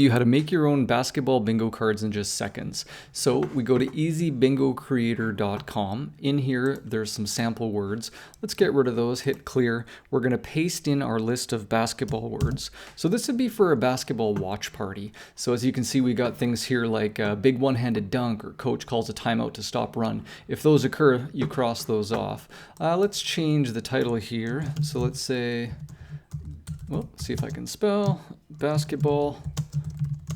You how to make your own basketball bingo cards in just seconds. So we go to easybingocreator.com. In here, there's some sample words. Let's get rid of those, hit clear. We're going to paste in our list of basketball words. So this would be for a basketball watch party. So as you can see, we got things here like big one-handed dunk or coach calls a timeout to stop run. If those occur, you cross those off. Let's change the title here. So let's say, well, see if I can spell basketball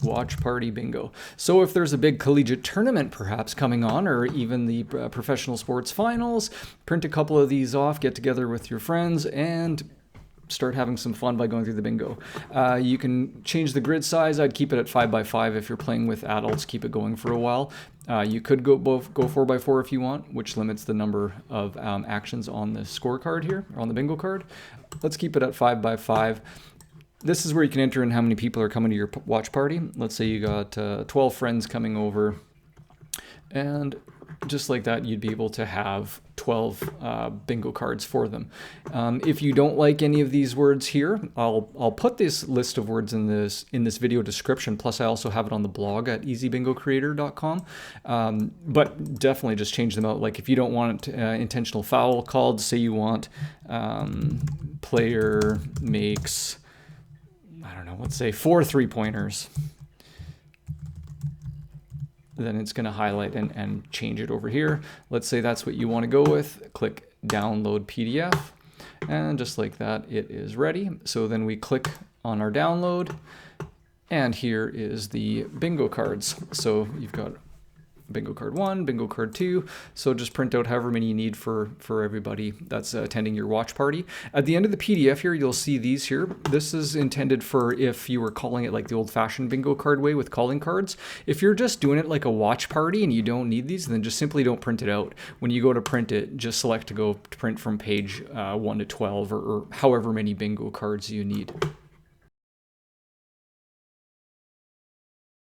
watch party bingo. So if there's a big collegiate tournament perhaps coming on, or even the professional sports finals, print a couple of these off, get together with your friends, and start having some fun by going through the bingo. You can change the grid size. I'd keep it at 5x5 if you're playing with adults. Keep it going for a while. You could go 4x4 if you want, which limits the number of actions on the scorecard here, or on the bingo card. Let's keep it at 5x5. This is where you can enter in how many people are coming to your watch party. Let's say you got 12 friends coming over, and just like that, you'd be able to have 12 bingo cards for them. If you don't like any of these words here, I'll put this list of words in this video description. Plus, I also have it on the blog at easybingocreator.com. But definitely just change them out. Like if you don't want intentional foul called, say you want player makes, I don't know, let's say 4 3-pointers. Then it's going to highlight and change it over here. Let's say that's what you want to go with. Click download PDF. And just like that, it is ready. So then we click on our download. And here is the bingo cards. So you've got bingo card 1, bingo card 2. So just print out however many you need for everybody that's attending your watch party. At the end of the PDF here, you'll see these here. This is intended for if you were calling it like the old-fashioned bingo card way with calling cards. If you're just doing it like a watch party and you don't need these, then just simply don't print it out. When you go to print it, just select to go to print from page 1 to 12 or however many bingo cards you need.